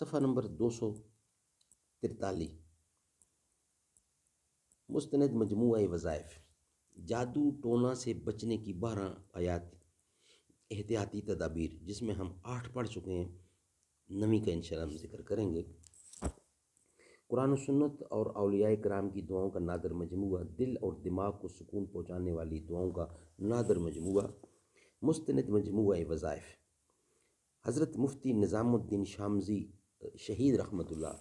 صفحہ نمبر 243، مستند مجموعہ وظائف، جادو ٹونا سے بچنے کی 12 آیات احتیاطی تدابیر، جس میں ہم 8 پڑھ چکے ہیں، 9ویں کا انشاءاللہ ہم ذکر کریں گے۔ قرآن و سنت اور اولیاء کرام کی دعاؤں کا نادر مجموعہ، دل اور دماغ کو سکون پہنچانے والی دعاؤں کا نادر مجموعہ، مستند مجموعہ وظائف، حضرت مفتی نظام الدین شامزی شہید رحمۃ اللہ۔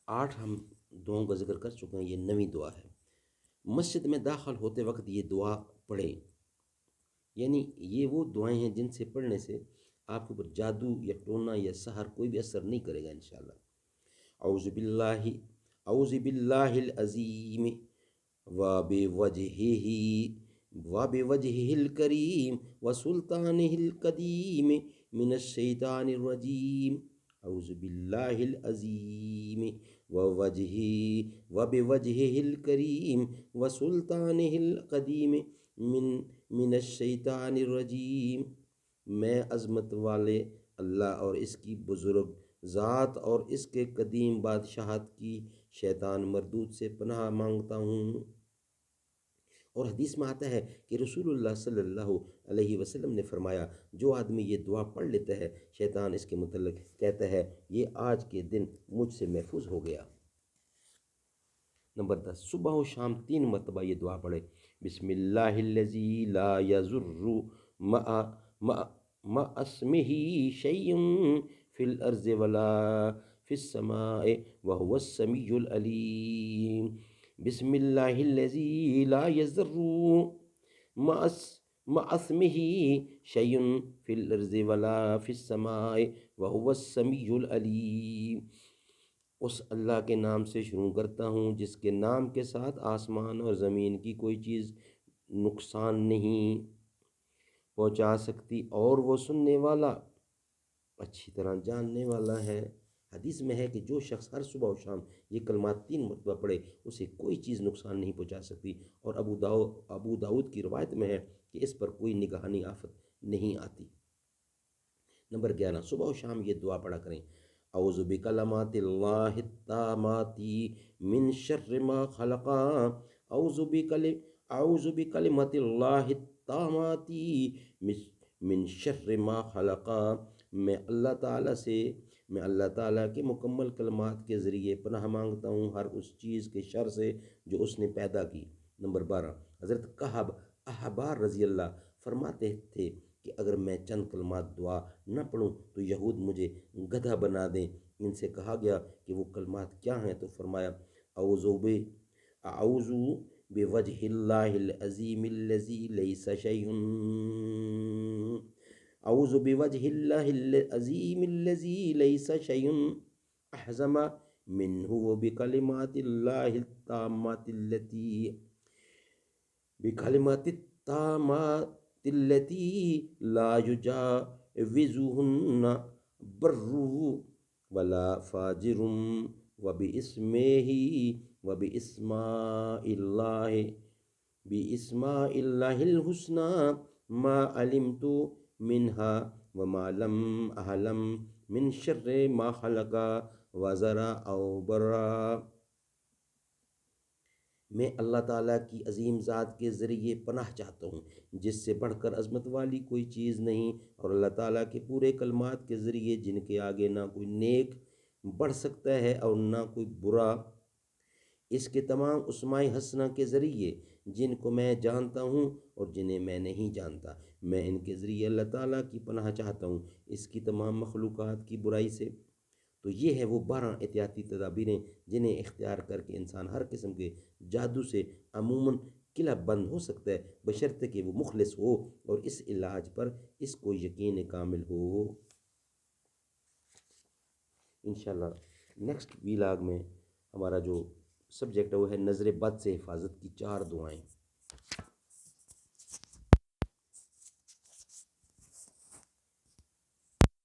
8 ہم دعاؤں کا ذکر کر چکے ہیں، یہ 9ویں دعا ہے۔ مسجد میں داخل ہوتے وقت یہ دعا پڑھیں، یعنی یہ وہ دعائیں ہیں جن سے پڑھنے سے آپ کے اوپر جادو یا ٹونا یا سحر کوئی بھی اثر نہیں کرے گا انشاءاللہ۔ اعوذ باللہ العظیم وبوجہہ الکریم وسلطانہ القدیم من الشیطان الرجیم۔ اعوذ باللہ العظیم وبوجہہ الکریم وسلطانہ القدیم من الشیطان الرجیم۔ میں عظمت والے اللہ اور اس کی بزرگ ذات اور اس کے قدیم بادشاہت کی شیطان مردود سے پناہ مانگتا ہوں۔ اور حدیث میں آتا ہے کہ رسول اللہ صلی اللہ علیہ وسلم نے فرمایا، جو آدمی یہ دعا پڑھ لیتا ہے، شیطان اس کے متعلق کہتا ہے یہ آج کے دن مجھ سے محفوظ ہو گیا۔ نمبر 10، صبح و شام 3 مرتبہ یہ دعا پڑھے۔ بسم اللہ الذی لا یضر مع اسمہ شیء فی الارض ولا فی السماء وہو السمیع العلیم۔ بسم اللہ الذی لا یضر مع اسمہ شیء فی الارض ولا فی السماء وہو السمیع العلیم۔ اس اللہ کے نام سے شروع کرتا ہوں جس کے نام کے ساتھ آسمان اور زمین کی کوئی چیز نقصان نہیں پہنچا سکتی، اور وہ سننے والا، اچھی طرح جاننے والا ہے۔ حدیث میں ہے کہ جو شخص ہر صبح و شام یہ کلمات 3 مرتبہ پڑھے اسے کوئی چیز نقصان نہیں پہنچا سکتی، اور ابو داؤد کی روایت میں ہے کہ اس پر کوئی نگہانی آفت نہیں آتی۔ نمبر 11، صبح و شام یہ دعا پڑھا کریں۔ اعوذ بکلمات اللہ التامات من شر ما خلق۔ اعوذ بکلمات اللہ التامات من شر ما خلق۔ میں اللہ تعالیٰ کے مکمل کلمات کے ذریعے پناہ مانگتا ہوں ہر اس چیز کے شر سے جو اس نے پیدا کی۔ نمبر 12، حضرت کعب احبار رضی اللہ فرماتے تھے کہ اگر میں چند کلمات دعا نہ پڑھوں تو یہود مجھے گدھا بنا دیں۔ ان سے کہا گیا کہ وہ کلمات کیا ہیں، تو فرمایا، اعوذ بوجہ اللہ العظیم الذی لیس شیء، اعوذ بوجہ اللہ العظیم الذی لیس شیء اعظم منہ وبکلمات اللہ التامات التي لا يجاوزهن بر ولا فاجر وباسماء الله الحسنى ما علمت منها وما لم أعلم من شر ما خلق وزرع أو برا۔ میں اللہ تعالیٰ کی عظیم ذات کے ذریعے پناہ چاہتا ہوں جس سے بڑھ کر عظمت والی کوئی چیز نہیں، اور اللہ تعالیٰ کے پورے کلمات کے ذریعے جن کے آگے نہ کوئی نیک بڑھ سکتا ہے اور نہ کوئی برا، اس کے تمام اسماء حسنہ کے ذریعے جن کو میں جانتا ہوں اور جنہیں میں نہیں جانتا، میں ان کے ذریعے اللہ تعالیٰ کی پناہ چاہتا ہوں اس کی تمام مخلوقات کی برائی سے۔ تو یہ ہے وہ 12 احتیاطی تدابیریں جنہیں اختیار کر کے انسان ہر قسم کے جادو سے عموماً قلعہ بند ہو سکتا ہے، بشرطے کہ وہ مخلص ہو اور اس علاج پر اس کو یقین کامل ہو۔ انشاءاللہ نیکسٹ ویلاگ میں ہمارا جو سبجیکٹ ہے وہ ہے نظر بد سے حفاظت کی 4 دعائیں۔